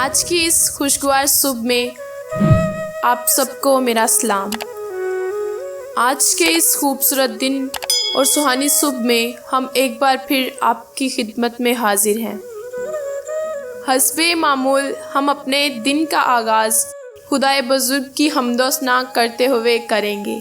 آج کی اس خوشگوار صبح میں آپ سب کو میرا سلام۔ آج کے اس خوبصورت دن اور سہانی صبح میں ہم ایک بار پھر آپ کی خدمت میں حاضر ہیں۔ حسب معمول ہم اپنے دن کا آغاز خدائے بزرگ کی حمد و ثنا کرتے ہوئے کریں گے۔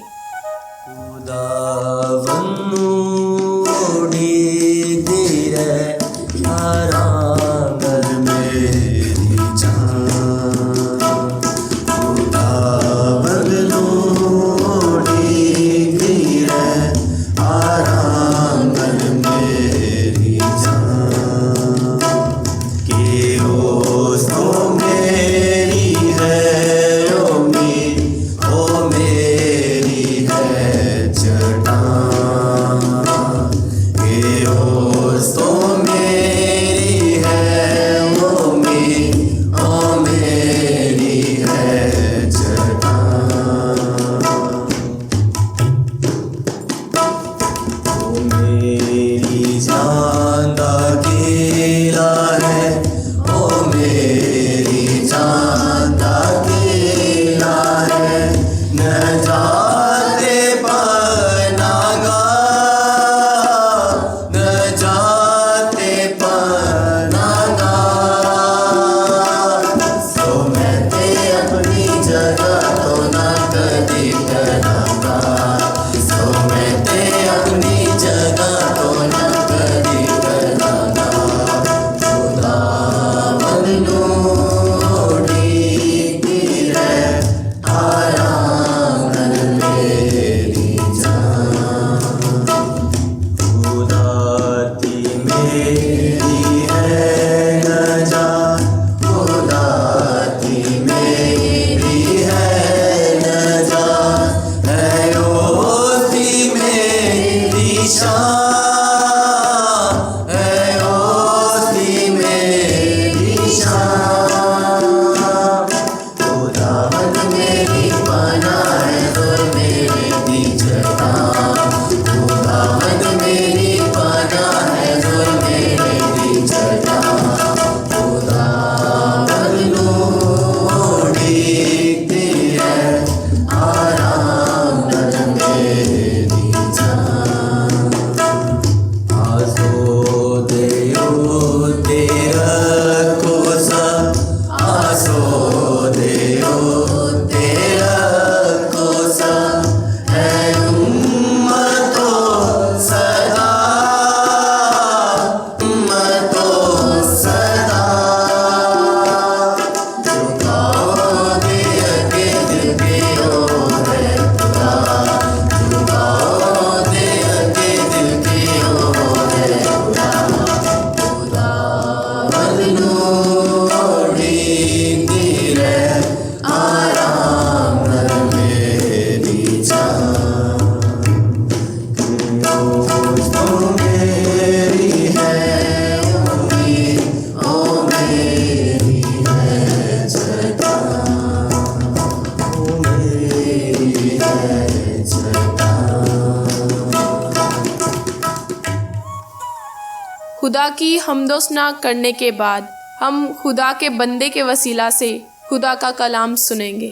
خدا کی حمد و ثنا کرنے کے بعد ہم خدا کے بندے کے وسیلہ سے خدا کا کلام سنیں گے۔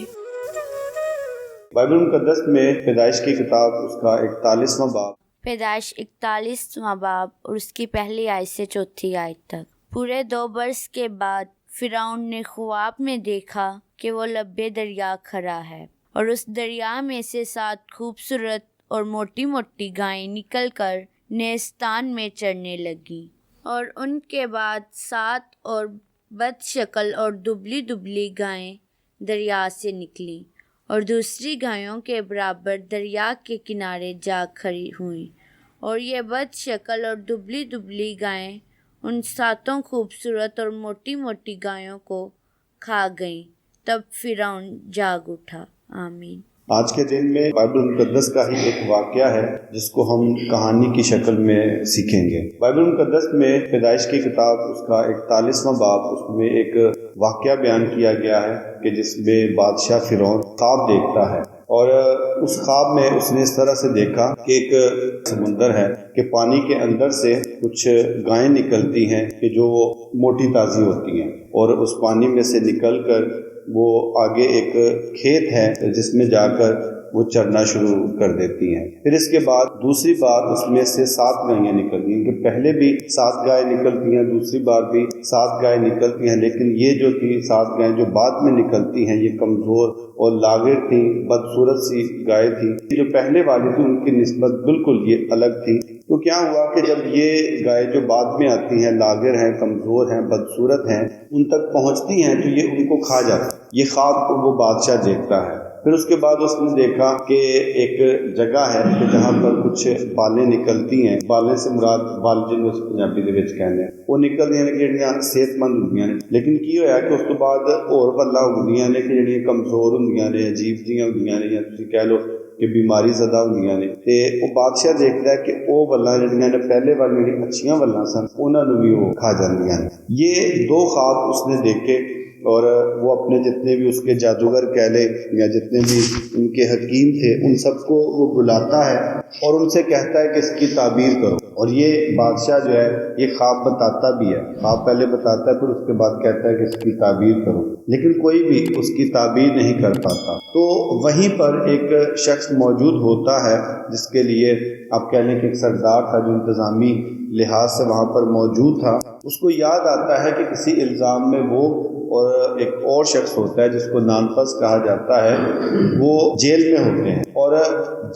بائبل مقدس میں پیدائش کی کتاب اس کا 41واں باب، پیدائش 41واں باب اور اس کی پہلی آیت سے چوتھی آیت تک۔ پورے 2 برس کے بعد فرعون نے خواب میں دیکھا کہ وہ لبے دریا کھڑا ہے اور اس دریا میں سے 7 خوبصورت اور موٹی موٹی گائیں نکل کر نیستان میں چرنے لگیں، اور ان کے بعد 7 اور بد شکل اور دبلی دبلی گائیں دریا سے نکلیں اور دوسری گایوں کے برابر دریا کے کنارے جا کھڑی ہوئیں، اور یہ بد شکل اور دبلی دبلی گائیں ان 7 خوبصورت اور موٹی موٹی گایوں کو کھا گئیں۔ تب فرعون جاگ اٹھا۔ آمین۔ آج کے دن میں بائبل مقدس کا ہی ایک واقعہ ہے جس کو ہم کہانی کی شکل میں سیکھیں گے۔ بائبل مقدس میں پیدائش کی کتاب اس کا 41واں باب، اس میں ایک واقعہ بیان کیا گیا ہے کہ جس میں بادشاہ فرعون خواب دیکھتا ہے، اور اس خواب میں اس نے اس طرح سے دیکھا کہ ایک سمندر ہے کہ پانی کے اندر سے کچھ گائیں نکلتی ہیں کہ جو موٹی تازی ہوتی ہیں، اور اس پانی میں سے نکل کر وہ آگے ایک کھیت ہے جس میں جا کر وہ چرنا شروع کر دیتی ہیں۔ پھر اس کے بعد دوسری بار اس میں سے 7 گائیں نکلتی ہیں، کہ پہلے بھی 7 گائیں نکلتی ہیں، دوسری بار بھی 7 گائیں نکلتی ہیں، لیکن یہ جو تھی 7 گائیں جو بعد میں نکلتی ہیں یہ کمزور اور لاغر تھی، بدصورت سی گائے تھی۔ جو پہلے والی تھی ان کی نسبت بالکل یہ الگ تھی۔ تو کیا ہوا کہ جب یہ گائے جو بعد میں آتی ہیں، لاغر ہیں، کمزور ہیں، بدصورت ہیں، ان تک پہنچتی ہیں تو یہ ان کو کھا جاتی ہے۔ یہ خواب وہ بادشاہ دیکھتا ہے۔ پھر اس کے بعد اس نے دیکھا کہ ایک جگہ ہے کہ جہاں پر کچھ بالیں نکلتی ہیں، بالیں سے مراد بال جن کو پنجابی دے وچ کہنے ہیں، وہ نکلدیاں نے کہ جڑیاں صحت مند ہوندیاں نے، لیکن کی ہویا کہ اس تو بعد اور بلاں ہوندیاں نے کہ جڑیاں کمزور ہوندیاں نے، عجیب جیاں ہوندیاں نے، یا تسی کہہ لو کہ بیماری زدہ ہوندیاں نے۔ تے وہ بادشاہ دیکھدا ہے کہ وہ بلاں جڑیاں نے پہلے والی جڑی اچھیاں بلاں سن انہاں نوں بھی وہ کھا جاندیاں نے۔ یہ 2 خواب اس نے دیکھے، اور وہ اپنے جتنے بھی اس کے جادوگر کہہ لے یا جتنے بھی ان کے حکیم تھے ان سب کو وہ بلاتا ہے اور ان سے کہتا ہے کہ اس کی تعبیر کرو۔ اور یہ بادشاہ جو ہے یہ خواب بتاتا بھی ہے، خواب پہلے بتاتا ہے پھر اس کے بعد کہتا ہے کہ اس کی تعبیر کرو، لیکن کوئی بھی اس کی تعبیر نہیں کر پاتا۔ تو وہیں پر ایک شخص موجود ہوتا ہے جس کے لیے آپ کہہ لیں کہ ایک سردار تھا جو انتظامی لحاظ سے وہاں پر موجود تھا۔ اس کو یاد آتا ہے کہ کسی الزام میں وہ اور ایک اور شخص ہوتا ہے جس کو نانپس کہا جاتا ہے، وہ جیل میں ہوتے ہیں، اور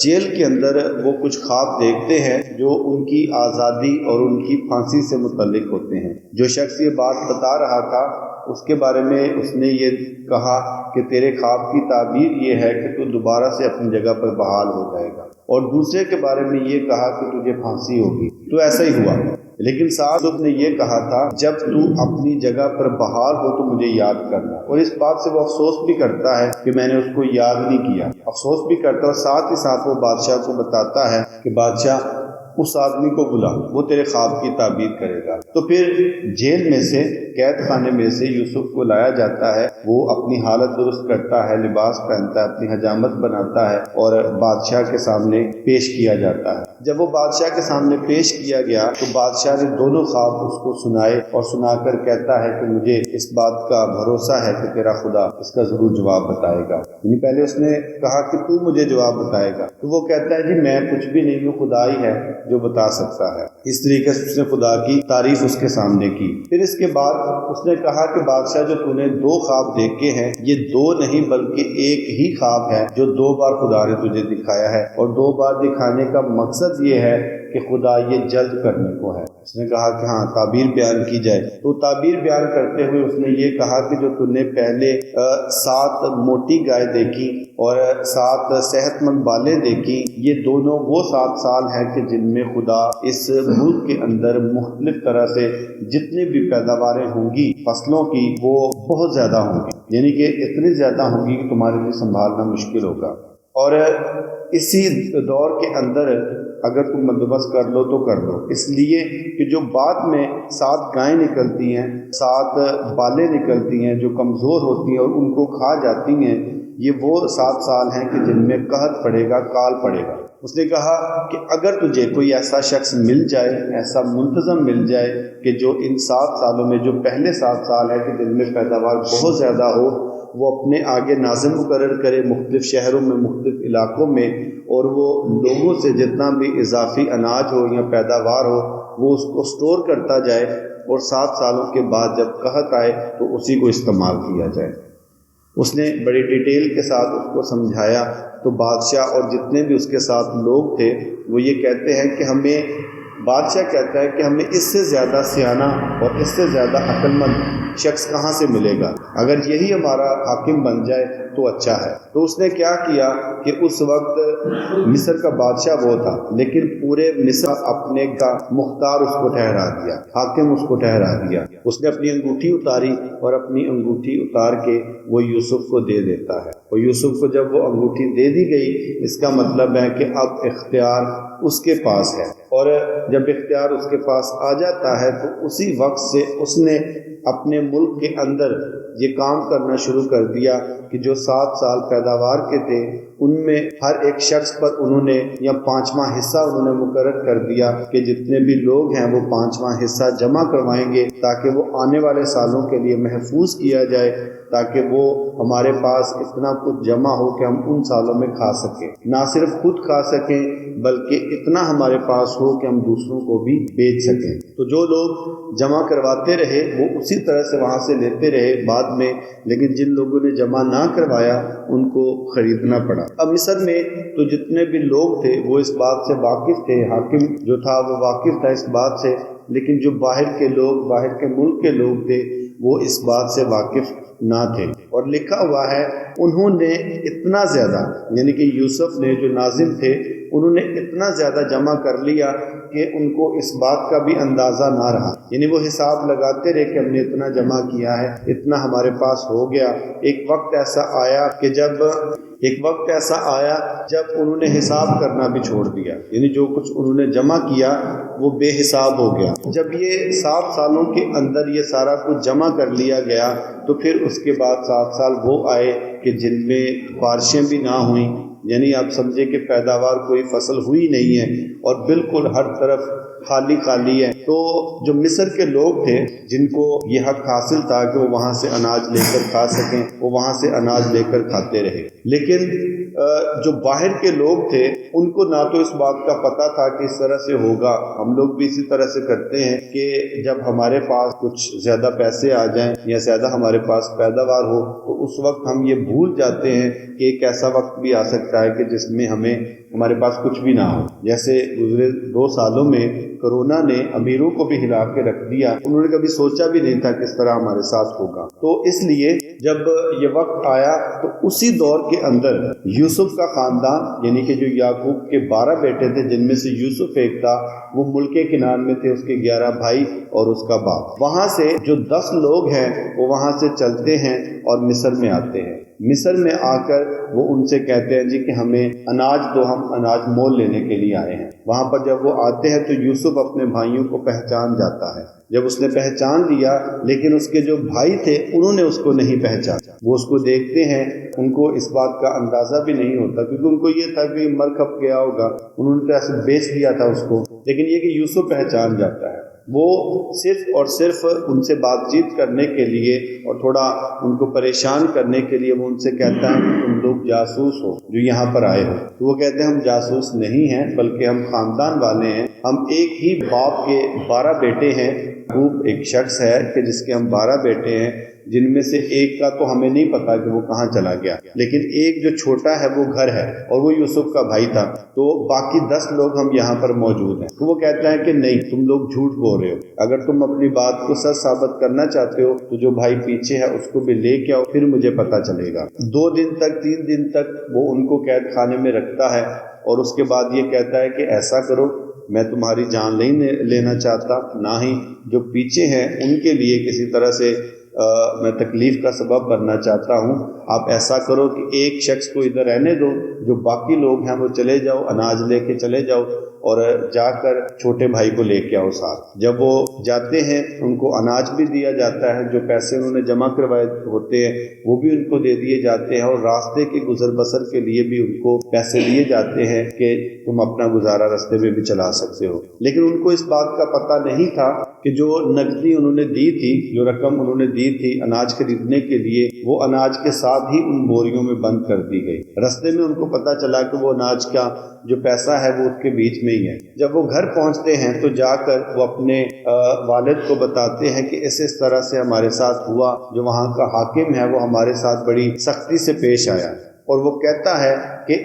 جیل کے اندر وہ کچھ خواب دیکھتے ہیں جو ان کی آزادی اور ان کی پھانسی سے متعلق ہوتے ہیں۔ جو شخص یہ بات بتا رہا تھا اس کے بارے میں اس نے یہ کہا کہ تیرے خواب کی تعبیر یہ ہے کہ تو دوبارہ سے اپنی جگہ پر بحال ہو جائے گا، اور دوسرے کے بارے میں یہ کہا کہ تجھے پھانسی ہوگی۔ تو ایسا ہی ہوا، لیکن ساتھ اس نے یہ کہا تھا جب تو اپنی جگہ پر بحال ہو تو مجھے یاد کرنا، اور اس بات سے وہ افسوس بھی کرتا ہے کہ میں نے اس کو یاد نہیں کیا، افسوس بھی کرتا ہے، اور ساتھ ہی ساتھ وہ بادشاہ کو بتاتا ہے کہ بادشاہ اس آدمی کو بلا، وہ تیرے خواب کی تعبیر کرے گا۔ تو پھر جیل میں سے، قید خانے میں سے یوسف کو لایا جاتا ہے، وہ اپنی حالت درست کرتا ہے، لباس پہنتا ہے، اپنی حجامت بناتا ہے اور بادشاہ کے سامنے پیش کیا جاتا ہے۔ جب وہ بادشاہ کے سامنے پیش کیا گیا تو بادشاہ نے دونوں خواب اس کو سنائے، اور سنا کر کہتا ہے کہ مجھے اس بات کا بھروسہ ہے کہ تیرا خدا اس کا ضرور جواب بتائے گا۔ یعنی پہلے اس نے کہا کہ تو مجھے جواب بتائے گا، تو وہ کہتا ہے جی میں کچھ بھی نہیں ہوں، خدا ہی ہے جو بتا سکتا ہے۔ اس طریقے سے اس نے خدا کی تعریف اس کے سامنے کی۔ پھر اس کے بعد اس نے کہا کہ بادشاہ جو تو نے 2 خواب دیکھے ہیں یہ 2 نہیں بلکہ ایک ہی خواب ہے جو 2 بار خدا نے تجھے دکھایا ہے، اور 2 بار دکھانے کا مقصد یہ ہے کہ خدا یہ جلد کرنے کو ہے۔ اس نے کہا کہ ہاں تعبیر بیان کی جائے، تو تعبیر بیان کرتے ہوئے اس نے یہ کہا کہ جو تو نے پہلے 7 موٹی گائے دیکھی اور 7 صحت مند بالیں دیکھی، یہ دونوں وہ 7 سال ہیں کہ جن میں خدا اس ملک کے اندر مختلف طرح سے جتنی بھی پیداواریں ہوں گی فصلوں کی وہ بہت زیادہ ہوں گی، یعنی کہ اتنی زیادہ ہوں گی کہ تمہارے لیے سنبھالنا مشکل ہوگا۔ اور اسی دور کے اندر اگر تم بندوبست کر لو تو کر لو، اس لیے کہ جو بعد میں 7 گائیں نکلتی ہیں، 7 بالیں نکلتی ہیں جو کمزور ہوتی ہیں اور ان کو کھا جاتی ہیں، یہ وہ 7 سال ہیں کہ جن میں قحط پڑے گا، کال پڑے گا۔ اس نے کہا کہ اگر تجھے کوئی ایسا شخص مل جائے، ایسا منتظم مل جائے کہ جو ان 7 سالوں میں، جو پہلے 7 سال ہے کہ جن میں پیداوار بہت زیادہ ہو، وہ اپنے آگے ناظم مقرر کرے مختلف شہروں میں، مختلف علاقوں میں، اور وہ لوگوں سے جتنا بھی اضافی اناج ہو یا پیداوار ہو وہ اس کو سٹور کرتا جائے، اور 7 سالوں کے بعد جب قحط آئے تو اسی کو استعمال کیا جائے۔ اس نے بڑی ڈیٹیل کے ساتھ اس کو سمجھایا، تو بادشاہ اور جتنے بھی اس کے ساتھ لوگ تھے وہ یہ کہتے ہیں کہ ہمیں بادشاہ کہتا ہے کہ ہمیں اس سے زیادہ سیانہ اور اس سے زیادہ عقل مند شخص کہاں سے ملے گا، اگر یہی ہمارا حاکم بن جائے تو اچھا ہے۔ تو اس نے کیا کیا کہ اس وقت مصر کا بادشاہ وہ تھا، لیکن پورے مصر اپنے کا مختار اس کو ٹھہرا دیا، حاکم اس کو ٹھہرا دیا۔ اس نے اپنی انگوٹھی اتاری اور اپنی انگوٹھی اتار کے وہ یوسف کو دے دیتا ہے، اور یوسف کو جب وہ انگوٹھی دے دی گئی، اس کا مطلب ہے کہ اب اختیار اس کے پاس ہے، اور جب اختیار اس کے پاس آ جاتا ہے تو اسی وقت سے اس نے اپنے ملک کے اندر یہ کام کرنا شروع کر دیا کہ جو 7 سال پیداوار کے تھے ان میں ہر ایک شخص پر انہوں نے یا 5واں حصہ انہوں نے مقرر کر دیا کہ جتنے بھی لوگ ہیں وہ 5واں حصہ جمع کروائیں گے تاکہ وہ آنے والے سالوں کے لیے محفوظ کیا جائے، تاکہ وہ ہمارے پاس اتنا کچھ جمع ہو کہ ہم ان سالوں میں کھا سکیں، نہ صرف خود کھا سکیں بلکہ اتنا ہمارے پاس ہو کہ ہم دوسروں کو بھی بیچ سکیں۔ تو جو لوگ جمع کرواتے رہے وہ اسی طرح سے وہاں سے لیتے رہے بعد میں، لیکن جن لوگوں نے جمع نہ کروایا ان کو خریدنا پڑا۔ اب مصر میں تو جتنے بھی لوگ تھے وہ اس بات سے واقف تھے، حاکم جو تھا وہ واقف تھا اس بات سے، لیکن جو باہر کے لوگ، باہر کے ملک کے لوگ تھے وہ اس بات سے واقف نہ تھے۔ اور لکھا ہوا ہے انہوں نے اتنا زیادہ، یعنی کہ یوسف نے جو ناظم تھے انہوں نے اتنا زیادہ جمع کر لیا کہ ان کو اس بات کا بھی اندازہ نہ رہا، یعنی وہ حساب لگاتے رہے کہ ہم نے اتنا جمع کیا ہے، اتنا ہمارے پاس ہو گیا۔ ایک وقت ایسا آیا جب انہوں نے حساب کرنا بھی چھوڑ دیا، یعنی جو کچھ انہوں نے جمع کیا وہ بے حساب ہو گیا۔ جب یہ 7 سالوں کے اندر یہ سارا کچھ جمع کر لیا گیا تو پھر اس کے بعد 7 سال وہ آئے کہ جن میں بارشیں بھی نہ ہوئیں، یعنی آپ سمجھے کہ پیداوار کوئی فصل ہوئی نہیں ہے اور بالکل ہر طرف خالی خالی ہے۔ تو جو مصر کے لوگ تھے جن کو یہ حق حاصل تھا کہ وہ وہاں سے اناج لے کر کھا سکیں، وہ وہاں سے اناج لے کر کھاتے رہے، لیکن جو باہر کے لوگ تھے ان کو نہ تو اس بات کا پتہ تھا کہ اس طرح سے ہوگا۔ ہم لوگ بھی اسی طرح سے کرتے ہیں کہ جب ہمارے پاس کچھ زیادہ پیسے آ جائیں یا زیادہ ہمارے پاس پیداوار ہو تو اس وقت ہم یہ بھول جاتے ہیں کہ ایک ایسا وقت بھی آ سکتا ہے کہ جس میں ہمارے پاس کچھ بھی نہ ہو۔ جیسے گزرے 2 سالوں میں کرونا نے امیروں کو بھی ہلا کے رکھ دیا، انہوں نے کبھی سوچا بھی نہیں تھا کس طرح ہمارے ساتھ ہوگا۔ تو اس لیے جب یہ وقت آیا تو اسی دور کے اندر یوسف کا خاندان، یعنی کہ جو یعقوب کے 12 بیٹے تھے جن میں سے یوسف ایک تھا، وہ ملک کنعان میں تھے، اس کے 11 بھائی اور اس کا باپ۔ وہاں سے جو 10 لوگ ہیں وہ وہاں سے چلتے ہیں اور مصر میں آتے ہیں۔ مصر میں آ کر وہ ان سے کہتے ہیں جی کہ ہمیں اناج دو، ہم اناج مول لینے کے لیے آئے ہیں۔ وہاں پر جب وہ آتے ہیں تو یوسف اپنے بھائیوں کو پہچان جاتا ہے۔ جب اس نے پہچان لیا لیکن اس کے جو بھائی تھے انہوں نے اس کو نہیں پہچانا۔ وہ اس کو دیکھتے ہیں، ان کو اس بات کا اندازہ بھی نہیں ہوتا کیونکہ ان کو یہ تھا کہ مر کھپ گیا ہوگا، انہوں نے تو ایسے بیچ دیا تھا اس کو، لیکن یہ کہ یوسف پہچان جاتا ہے۔ وہ صرف اور صرف ان سے بات چیت کرنے کے لیے اور تھوڑا ان کو پریشان کرنے کے لیے وہ ان سے کہتا ہے کہ تم لوگ جاسوس ہو جو یہاں پر آئے ہو۔ تو وہ کہتے ہیں ہم جاسوس نہیں ہیں بلکہ ہم خاندان والے ہیں، ہم ایک ہی باپ کے 12 بیٹے ہیں۔ یعقوب ایک شخص ہے کہ جس کے ہم 12 بیٹے ہیں، جن میں سے ایک کا تو ہمیں نہیں پتا کہ وہ کہاں چلا گیا، لیکن ایک جو چھوٹا ہے وہ گھر ہے اور وہ یوسف کا بھائی تھا، تو باقی 10 لوگ ہم یہاں پر موجود ہیں۔ تو وہ کہتا ہے کہ نہیں، تم لوگ جھوٹ بول رہے ہو، اگر تم اپنی بات کو سچ ثابت کرنا چاہتے ہو تو جو بھائی پیچھے ہے اس کو بھی لے کے آؤ، پھر مجھے پتا چلے گا۔ 2 دن تک 3 دن تک وہ ان کو قید خانے میں رکھتا ہے اور اس کے بعد یہ کہتا ہے کہ ایسا کرو، میں تمہاری جان نہیں لینا چاہتا، نہ ہی جو پیچھے ہیں ان کے لیے کسی طرح سے میں تکلیف کا سبب بننا چاہتا ہوں۔ آپ ایسا کرو کہ ایک شخص کو ادھر رہنے دو، جو باقی لوگ ہیں وہ چلے جاؤ، اناج لے کے چلے جاؤ اور جا کر چھوٹے بھائی کو لے کے آؤ ساتھ۔ جب وہ جاتے ہیں ان کو اناج بھی دیا جاتا ہے، جو پیسے انہوں نے جمع کروائے ہوتے ہیں وہ بھی ان کو دے دیے جاتے ہیں، اور راستے کی گزر بسر کے لیے بھی ان کو پیسے دیے جاتے ہیں کہ تم اپنا گزارا راستے میں بھی چلا سکتے ہو۔ لیکن ان کو اس بات کا پتہ نہیں تھا کہ جو نقدی انہوں نے دی تھی، جو رقم انہوں نے دی تھی اناج خریدنے کے لیے، وہ اناج کے ساتھ ہی ان بوریوں میں بند کر دی گئی۔ راستے میں ان کو پتہ چلا کہ وہ اناج کا جو پیسہ ہے وہ اس کے بیچ میں ہی ہے۔ جب وہ گھر پہنچتے ہیں تو جا کر وہ اپنے والد کو بتاتے ہیں کہ اس طرح سے ہمارے ساتھ ہوا، جو وہاں کا حاکم ہے وہ ہمارے ساتھ بڑی سختی سے پیش آیا، اور وہ کہتا ہے کہ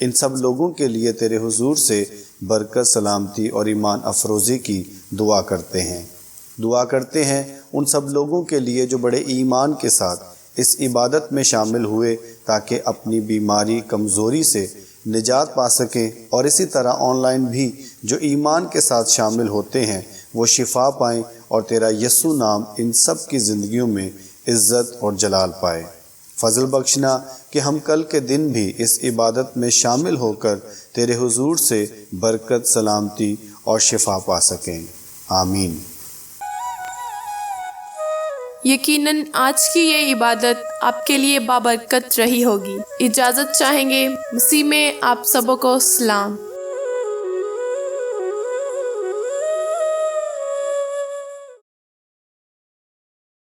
ان سب لوگوں کے لیے تیرے حضور سے برکت، سلامتی اور ایمان افروزی کی دعا کرتے ہیں۔ دعا کرتے ہیں ان سب لوگوں کے لیے جو بڑے ایمان کے ساتھ اس عبادت میں شامل ہوئے تاکہ اپنی بیماری، کمزوری سے نجات پا سکیں، اور اسی طرح آن لائن بھی جو ایمان کے ساتھ شامل ہوتے ہیں وہ شفا پائیں، اور تیرا یسوع نام ان سب کی زندگیوں میں عزت اور جلال پائے۔ فضل بخشنا کہ ہم کل کے دن بھی اس عبادت میں شامل ہو کر تیرے حضور سے برکت، سلامتی اور شفا پا سکیں۔ آمین۔ یقیناً آج کی یہ عبادت آپ کے لیے بابرکت رہی ہوگی۔ اجازت چاہیں گے۔ مسیح میں آپ سبوں کو سلام۔